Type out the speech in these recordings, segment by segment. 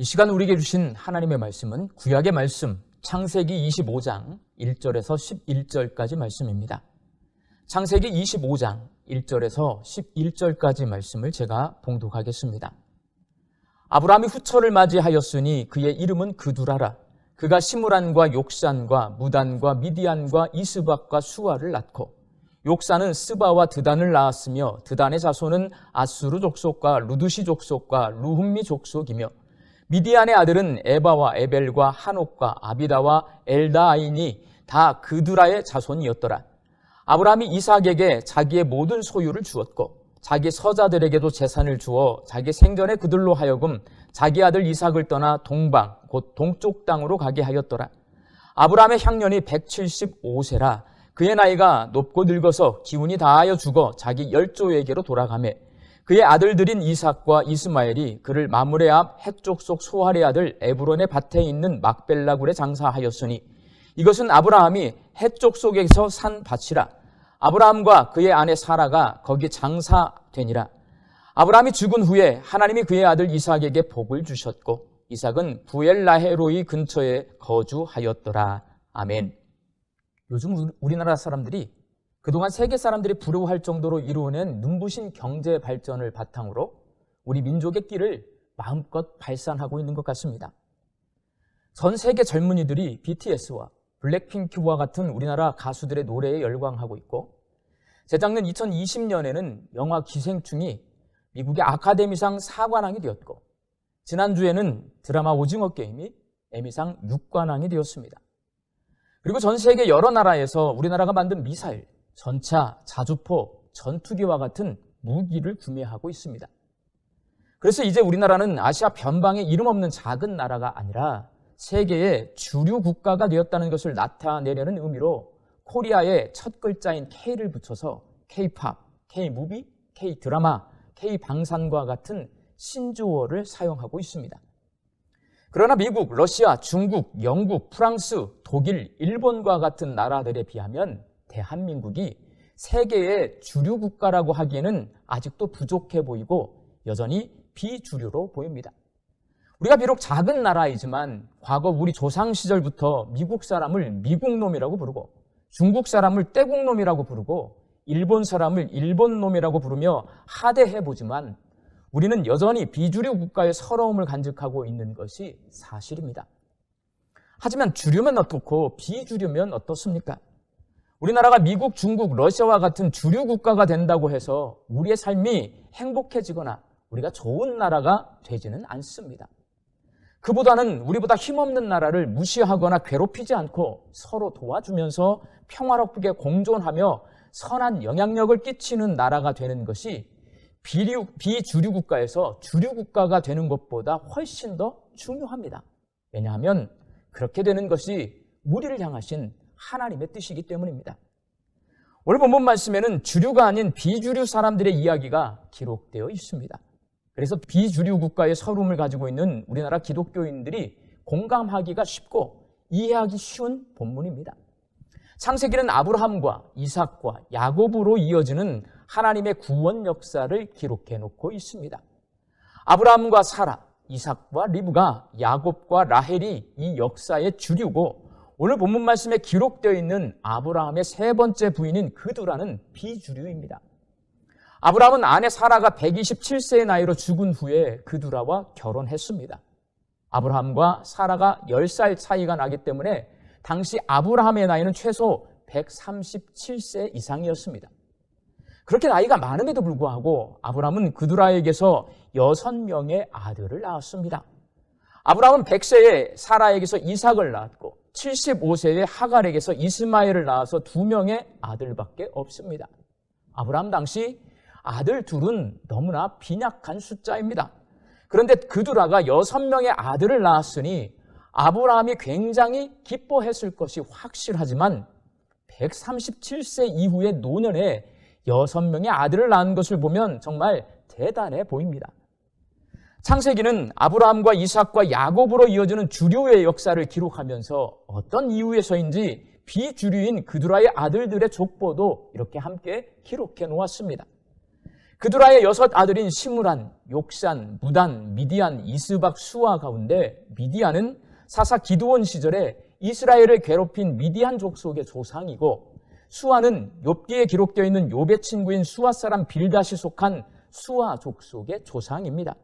이 시간 우리에게 주신 하나님의 말씀은 구약의 말씀 창세기 25장 1절에서 11절까지 말씀입니다. 창세기 25장 1절에서 11절까지 말씀을 제가 봉독하겠습니다. 아브라함이 후처를 맞이하였으니 그의 이름은 그두라라. 그가 시므란과 욕산과 무단과 미디안과 이스박과 수아를 낳고 욕산은 스바와 드단을 낳았으며 드단의 자손은 아수르 족속과 루두시 족속과 루훔미 족속이며 미디안의 아들은 에바와 에벨과 한옥과 아비다와 엘다아인이 다 그두라의 자손이었더라. 아브라함이 이삭에게 자기의 모든 소유를 주었고 자기 서자들에게도 재산을 주어 자기 생전에 그들로 하여금 자기 아들 이삭을 떠나 동방 곧 동쪽 땅으로 가게 하였더라. 아브라함의 향년이 175세라. 그의 나이가 높고 늙어서 기운이 다하여 죽어 자기 열조에게로 돌아가매 그의 아들들인 이삭과 이스마엘이 그를 마므레 앞 헷 족속 소할의 아들 에브론의 밭에 있는 막벨라 굴에 장사하였으니 이것은 아브라함이 헷 족속에서 산 밭이라. 아브라함과 그의 아내 사라가 거기 장사되니라. 아브라함이 죽은 후에 하나님이 그의 아들 이삭에게 복을 주셨고 이삭은 부엘라헤로이 근처에 거주하였더라. 아멘. 요즘 우리나라 사람들이 그동안 세계 사람들이 부러워할 정도로 이루어낸 눈부신 경제 발전을 바탕으로 우리 민족의 끼를 마음껏 발산하고 있는 것 같습니다. 전 세계 젊은이들이 BTS와 블랙핑크와 같은 우리나라 가수들의 노래에 열광하고 있고 재작년 2020년에는 영화 기생충이 미국의 아카데미상 사관왕이 되었고 지난주에는 드라마 오징어 게임이 에미상 6관왕이 되었습니다. 그리고 전 세계 여러 나라에서 우리나라가 만든 미사일, 전차, 자주포, 전투기와 같은 무기를 구매하고 있습니다. 그래서 이제 우리나라는 아시아 변방의 이름 없는 작은 나라가 아니라 세계의 주류 국가가 되었다는 것을 나타내려는 의미로 코리아의 첫 글자인 K를 붙여서 K-팝, K-무비, K-드라마, K-방산과 같은 신조어를 사용하고 있습니다. 그러나 미국, 러시아, 중국, 영국, 프랑스, 독일, 일본과 같은 나라들에 비하면 대한민국이 세계의 주류 국가라고 하기에는 아직도 부족해 보이고 여전히 비주류로 보입니다. 우리가 비록 작은 나라이지만 과거 우리 조상 시절부터 미국 사람을 미국놈이라고 부르고 중국 사람을 떼국놈이라고 부르고 일본 사람을 일본놈이라고 부르며 하대해보지만 우리는 여전히 비주류 국가의 서러움을 간직하고 있는 것이 사실입니다. 하지만 주류면 어떻고 비주류면 어떻습니까? 우리나라가 미국, 중국, 러시아와 같은 주류 국가가 된다고 해서 우리의 삶이 행복해지거나 우리가 좋은 나라가 되지는 않습니다. 그보다는 우리보다 힘없는 나라를 무시하거나 괴롭히지 않고 서로 도와주면서 평화롭게 공존하며 선한 영향력을 끼치는 나라가 되는 것이 비주류 국가에서 주류 국가가 되는 것보다 훨씬 더 중요합니다. 왜냐하면 그렇게 되는 것이 우리를 향하신 하나님의 뜻이기 때문입니다. 오늘 본문 말씀에는 주류가 아닌 비주류 사람들의 이야기가 기록되어 있습니다. 그래서 비주류 국가의 서름을 가지고 있는 우리나라 기독교인들이 공감하기가 쉽고 이해하기 쉬운 본문입니다. 창세기는 아브라함과 이삭과 야곱으로 이어지는 하나님의 구원 역사를 기록해 놓고 있습니다. 아브라함과 사라, 이삭과 리브가, 야곱과 라헬이 이 역사의 주류고 오늘 본문 말씀에 기록되어 있는 아브라함의 세 번째 부인인 그두라는 비주류입니다. 아브라함은 아내 사라가 127세의 나이로 죽은 후에 그두라와 결혼했습니다. 아브라함과 사라가 10살 차이가 나기 때문에 당시 아브라함의 나이는 최소 137세 이상이었습니다. 그렇게 나이가 많음에도 불구하고 아브라함은 그두라에게서 6명의 아들을 낳았습니다. 아브라함은 100세에 사라에게서 이삭을 낳았고 75세에 하갈에게서 이스마엘을 낳아서 2명의 아들밖에 없습니다. 아브라함 당시 아들 둘은 너무나 빈약한 숫자입니다. 그런데 그두라가 6명의 아들을 낳았으니 아브라함이 굉장히 기뻐했을 것이 확실하지만 137세 이후의 노년에 6명의 아들을 낳은 것을 보면 정말 대단해 보입니다. 창세기는 아브라함과 이삭과 야곱으로 이어지는 주류의 역사를 기록하면서 어떤 이유에서인지 비주류인 그두라의 아들들의 족보도 이렇게 함께 기록해 놓았습니다. 그두라의 6 아들인 시므란, 욕산, 무단, 미디안, 이스박, 수아 가운데 미디안은 사사 기드온 시절에 이스라엘을 괴롭힌 미디안 족속의 조상이고, 수아는 욥기에 기록되어 있는 욥의 친구인 수아 사람 빌닷이 속한 수아 족속의 조상입니다.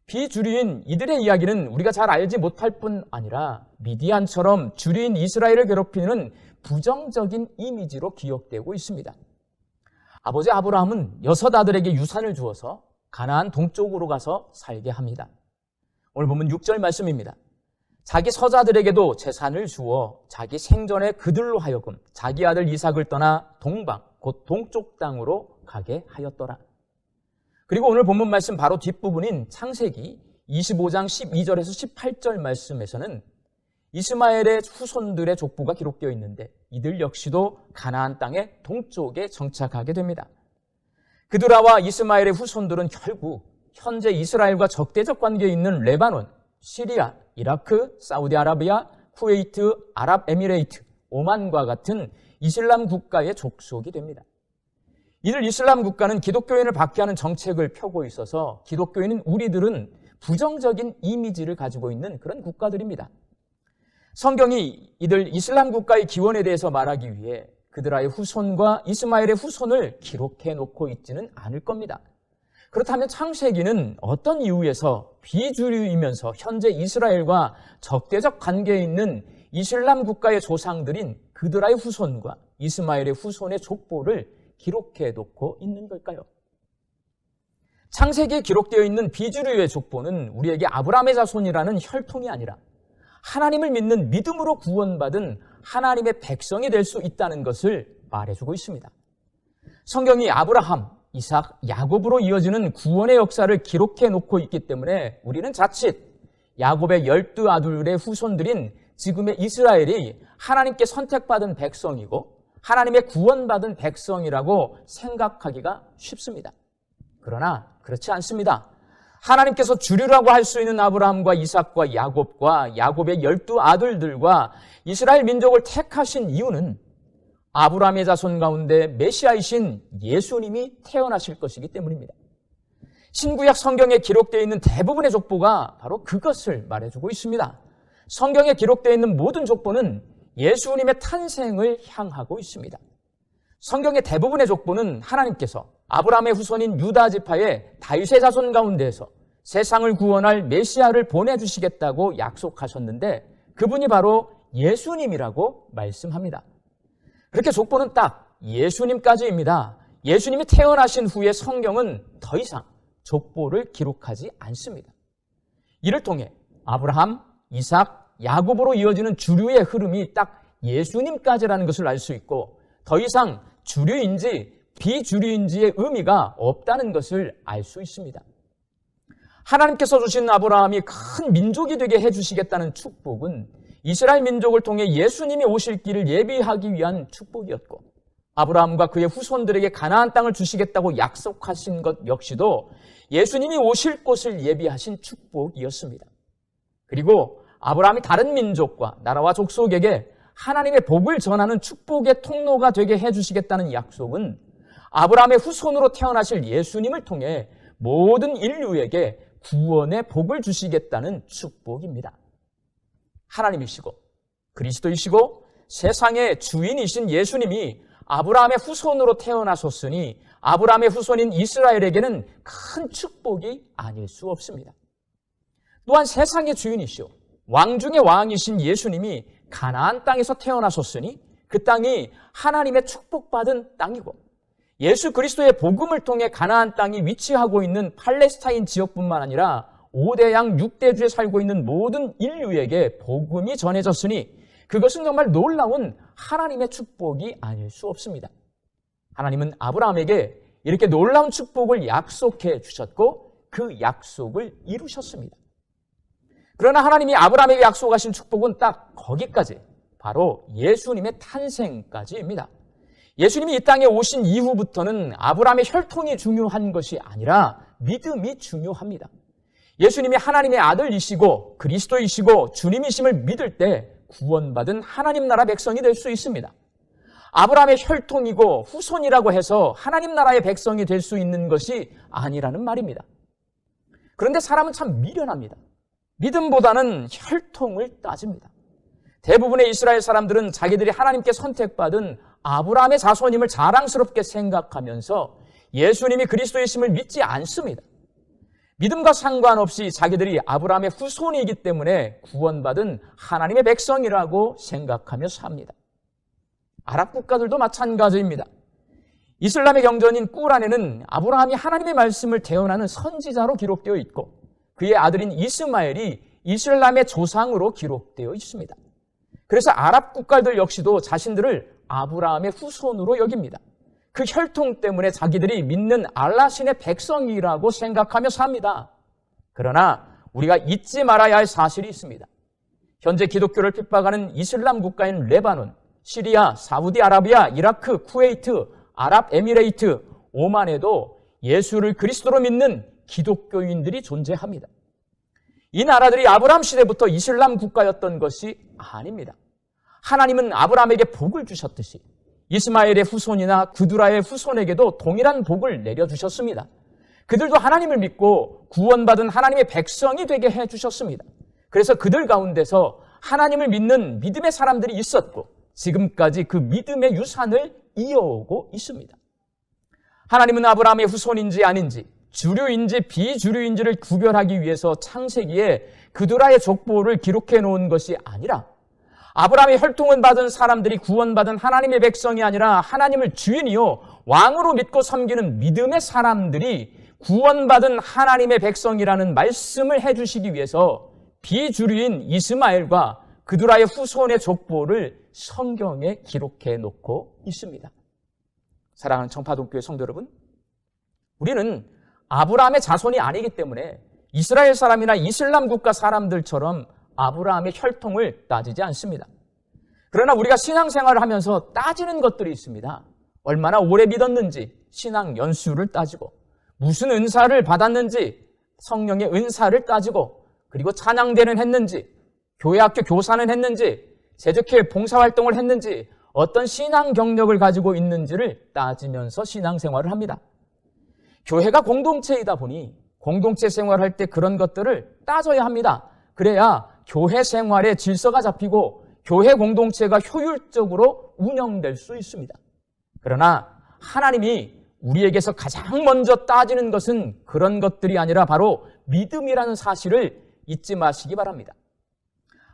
비주류인 이들의 이야기는 우리가 잘 알지 못할 뿐 아니라 미디안처럼 주류인 이스라엘을 괴롭히는 부정적인 이미지로 기억되고 있습니다. 아버지 아브라함은 6 아들에게 유산을 주어서 가나안 동쪽으로 가서 살게 합니다. 오늘 보면 6절 말씀입니다. 자기 서자들에게도 재산을 주어 자기 생전에 그들로 하여금 자기 아들 이삭을 떠나 동방 곧 동쪽 땅으로 가게 하였더라. 그리고 오늘 본문 말씀 바로 뒷부분인 창세기 25장 12절에서 18절 말씀에서는 이스마엘의 후손들의 족보가 기록되어 있는데 이들 역시도 가나안 땅의 동쪽에 정착하게 됩니다. 그두라와 이스마엘의 후손들은 결국 현재 이스라엘과 적대적 관계에 있는 레바논, 시리아, 이라크, 사우디아라비아, 쿠웨이트, 아랍에미레이트, 오만과 같은 이슬람 국가의 족속이 됩니다. 이들 이슬람 국가는 기독교인을 박해하는 정책을 펴고 있어서 기독교인은 우리들은 부정적인 이미지를 가지고 있는 그런 국가들입니다. 성경이 이들 이슬람 국가의 기원에 대해서 말하기 위해 그들의 후손과 이스마엘의 후손을 기록해 놓고 있지는 않을 겁니다. 그렇다면 창세기는 어떤 이유에서 비주류이면서 현재 이스라엘과 적대적 관계에 있는 이슬람 국가의 조상들인 그들의 후손과 이스마엘의 후손의 족보를 기록해 놓고 있는 걸까요? 창세기에 기록되어 있는 비주류의 족보는 우리에게 아브라함의 자손이라는 혈통이 아니라 하나님을 믿는 믿음으로 구원받은 하나님의 백성이 될 수 있다는 것을 말해주고 있습니다. 성경이 아브라함, 이삭, 야곱으로 이어지는 구원의 역사를 기록해 놓고 있기 때문에 우리는 자칫 야곱의 12 아들의 후손들인 지금의 이스라엘이 하나님께 선택받은 백성이고 하나님의 구원받은 백성이라고 생각하기가 쉽습니다. 그러나 그렇지 않습니다. 하나님께서 주류라고 할 수 있는 아브라함과 이삭과 야곱과 야곱의 12 아들들과 이스라엘 민족을 택하신 이유는 아브라함의 자손 가운데 메시아이신 예수님이 태어나실 것이기 때문입니다. 신구약 성경에 기록되어 있는 대부분의 족보가 바로 그것을 말해주고 있습니다. 성경에 기록되어 있는 모든 족보는 예수님의 탄생을 향하고 있습니다. 성경의 대부분의 족보는 하나님께서 아브라함의 후손인 유다 지파의 다윗의 자손 가운데에서 세상을 구원할 메시아를 보내주시겠다고 약속하셨는데 그분이 바로 예수님이라고 말씀합니다. 그렇게 족보는 딱 예수님까지입니다. 예수님이 태어나신 후에 성경은 더 이상 족보를 기록하지 않습니다. 이를 통해 아브라함, 이삭, 야곱으로 이어지는 주류의 흐름이 딱 예수님까지라는 것을 알 수 있고 더 이상 주류인지 비주류인지의 의미가 없다는 것을 알 수 있습니다. 하나님께서 주신 아브라함이 큰 민족이 되게 해주시겠다는 축복은 이스라엘 민족을 통해 예수님이 오실 길을 예비하기 위한 축복이었고 아브라함과 그의 후손들에게 가나안 땅을 주시겠다고 약속하신 것 역시도 예수님이 오실 곳을 예비하신 축복이었습니다. 그리고 아브라함이 다른 민족과 나라와 족속에게 하나님의 복을 전하는 축복의 통로가 되게 해주시겠다는 약속은 아브라함의 후손으로 태어나실 예수님을 통해 모든 인류에게 구원의 복을 주시겠다는 축복입니다. 하나님이시고 그리스도이시고 세상의 주인이신 예수님이 아브라함의 후손으로 태어나셨으니 아브라함의 후손인 이스라엘에게는 큰 축복이 아닐 수 없습니다. 또한 세상의 주인이시오 왕 중의 왕이신 예수님이 가나안 땅에서 태어나셨으니 그 땅이 하나님의 축복받은 땅이고 예수 그리스도의 복음을 통해 가나안 땅이 위치하고 있는 팔레스타인 지역뿐만 아니라 5대양 6대주에 살고 있는 모든 인류에게 복음이 전해졌으니 그것은 정말 놀라운 하나님의 축복이 아닐 수 없습니다. 하나님은 아브라함에게 이렇게 놀라운 축복을 약속해 주셨고 그 약속을 이루셨습니다. 그러나 하나님이 아브라함에게 약속하신 축복은 딱 거기까지, 바로 예수님의 탄생까지입니다. 예수님이 이 땅에 오신 이후부터는 아브라함의 혈통이 중요한 것이 아니라 믿음이 중요합니다. 예수님이 하나님의 아들이시고 그리스도이시고 주님이심을 믿을 때 구원받은 하나님 나라 백성이 될 수 있습니다. 아브라함의 혈통이고 후손이라고 해서 하나님 나라의 백성이 될 수 있는 것이 아니라는 말입니다. 그런데 사람은 참 미련합니다. 믿음보다는 혈통을 따집니다. 대부분의 이스라엘 사람들은 자기들이 하나님께 선택받은 아브라함의 자손임을 자랑스럽게 생각하면서 예수님이 그리스도이심을 믿지 않습니다. 믿음과 상관없이 자기들이 아브라함의 후손이기 때문에 구원받은 하나님의 백성이라고 생각하며 삽니다. 아랍 국가들도 마찬가지입니다. 이슬람의 경전인 꾸란에는 아브라함이 하나님의 말씀을 대언하는 선지자로 기록되어 있고 그의 아들인 이스마엘이 이슬람의 조상으로 기록되어 있습니다. 그래서 아랍 국가들 역시도 자신들을 아브라함의 후손으로 여깁니다. 그 혈통 때문에 자기들이 믿는 알라신의 백성이라고 생각하며 삽니다. 그러나 우리가 잊지 말아야 할 사실이 있습니다. 현재 기독교를 핍박하는 이슬람 국가인 레바논, 시리아, 사우디아라비아, 이라크, 쿠웨이트, 아랍에미레이트, 오만에도 예수를 그리스도로 믿는 기독교인들이 존재합니다. 이 나라들이 아브라함 시대부터 이슬람 국가였던 것이 아닙니다. 하나님은 아브라함에게 복을 주셨듯이 이스마엘의 후손이나 그두라의 후손에게도 동일한 복을 내려주셨습니다. 그들도 하나님을 믿고 구원받은 하나님의 백성이 되게 해주셨습니다. 그래서 그들 가운데서 하나님을 믿는 믿음의 사람들이 있었고 지금까지 그 믿음의 유산을 이어오고 있습니다. 하나님은 아브라함의 후손인지 아닌지 주류인지 비주류인지를 구별하기 위해서 창세기에 그두라의 족보를 기록해 놓은 것이 아니라 아브라함의 혈통을 받은 사람들이 구원받은 하나님의 백성이 아니라 하나님을 주인이요 왕으로 믿고 섬기는 믿음의 사람들이 구원받은 하나님의 백성이라는 말씀을 해주시기 위해서 비주류인 이스마엘과 그두라의 후손의 족보를 성경에 기록해 놓고 있습니다. 사랑하는 청파동교회 성도 여러분, 우리는 아브라함의 자손이 아니기 때문에 이스라엘 사람이나 이슬람 국가 사람들처럼 아브라함의 혈통을 따지지 않습니다. 그러나 우리가 신앙생활을 하면서 따지는 것들이 있습니다. 얼마나 오래 믿었는지 신앙 연수를 따지고 무슨 은사를 받았는지 성령의 은사를 따지고 그리고 찬양대는 했는지 교회 학교 교사는 했는지 세족회 봉사활동을 했는지 어떤 신앙 경력을 가지고 있는지를 따지면서 신앙생활을 합니다. 교회가 공동체이다 보니 공동체 생활할 때 그런 것들을 따져야 합니다. 그래야 교회 생활의 질서가 잡히고 교회 공동체가 효율적으로 운영될 수 있습니다. 그러나 하나님이 우리에게서 가장 먼저 따지는 것은 그런 것들이 아니라 바로 믿음이라는 사실을 잊지 마시기 바랍니다.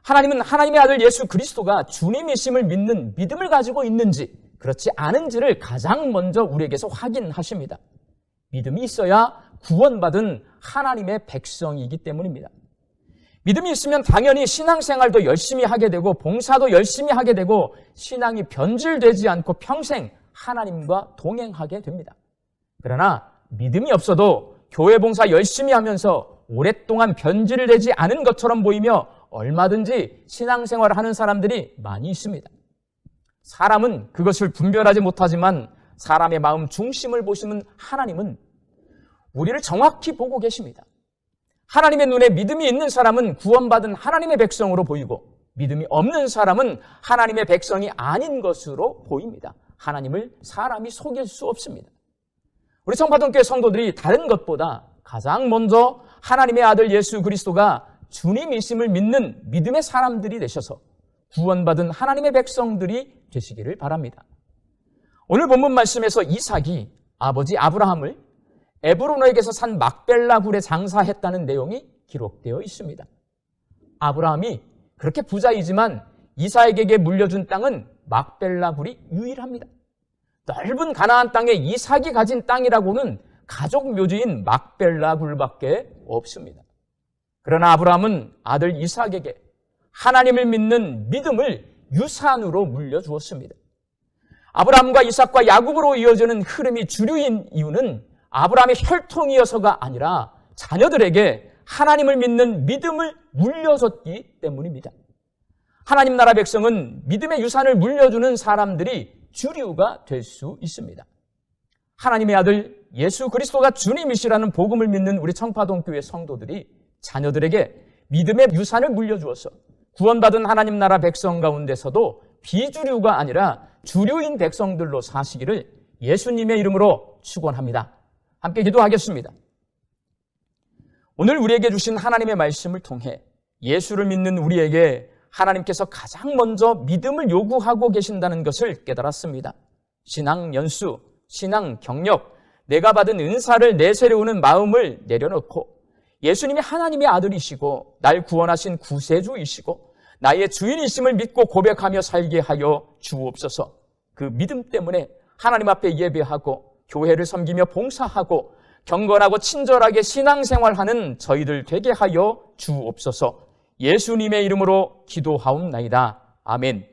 하나님은 하나님의 아들 예수 그리스도가 주님이심을 믿는 믿음을 가지고 있는지 그렇지 않은지를 가장 먼저 우리에게서 확인하십니다. 믿음이 있어야 구원받은 하나님의 백성이기 때문입니다. 믿음이 있으면 당연히 신앙생활도 열심히 하게 되고 봉사도 열심히 하게 되고 신앙이 변질되지 않고 평생 하나님과 동행하게 됩니다. 그러나 믿음이 없어도 교회 봉사 열심히 하면서 오랫동안 변질되지 않은 것처럼 보이며 얼마든지 신앙생활을 하는 사람들이 많이 있습니다. 사람은 그것을 분별하지 못하지만 사람의 마음 중심을 보시는 하나님은 우리를 정확히 보고 계십니다. 하나님의 눈에 믿음이 있는 사람은 구원받은 하나님의 백성으로 보이고 믿음이 없는 사람은 하나님의 백성이 아닌 것으로 보입니다. 하나님을 사람이 속일 수 없습니다. 우리 청파동교회 성도들이 다른 것보다 가장 먼저 하나님의 아들 예수 그리스도가 주님이심을 믿는 믿음의 사람들이 되셔서 구원받은 하나님의 백성들이 되시기를 바랍니다. 오늘 본문 말씀에서 이삭이 아버지 아브라함을 에브론에게서 산 막벨라 굴에 장사했다는 내용이 기록되어 있습니다. 아브라함이 그렇게 부자이지만 이삭에게 물려준 땅은 막벨라 굴이 유일합니다. 넓은 가나안 땅에 이삭이 가진 땅이라고는 가족 묘지인 막벨라 굴밖에 없습니다. 그러나 아브라함은 아들 이삭에게 하나님을 믿는 믿음을 유산으로 물려주었습니다. 아브라함과 이삭과 야곱으로 이어지는 흐름이 주류인 이유는 아브라함의 혈통이어서가 아니라 자녀들에게 하나님을 믿는 믿음을 물려줬기 때문입니다. 하나님 나라 백성은 믿음의 유산을 물려주는 사람들이 주류가 될 수 있습니다. 하나님의 아들 예수 그리스도가 주님이시라는 복음을 믿는 우리 청파동교회 성도들이 자녀들에게 믿음의 유산을 물려주어서 구원받은 하나님 나라 백성 가운데서도 비주류가 아니라 주류인 백성들로 사시기를 예수님의 이름으로 축원합니다. 함께 기도하겠습니다. 오늘 우리에게 주신 하나님의 말씀을 통해 예수를 믿는 우리에게 하나님께서 가장 먼저 믿음을 요구하고 계신다는 것을 깨달았습니다. 신앙 연수, 신앙 경력, 내가 받은 은사를 내세우는 마음을 내려놓고 예수님이 하나님의 아들이시고 날 구원하신 구세주이시고 나의 주인이심을 믿고 고백하며 살게 하여 주옵소서. 그 믿음 때문에 하나님 앞에 예배하고 교회를 섬기며 봉사하고 경건하고 친절하게 신앙생활하는 저희들 되게 하여 주옵소서. 예수님의 이름으로 기도하옵나이다. 아멘.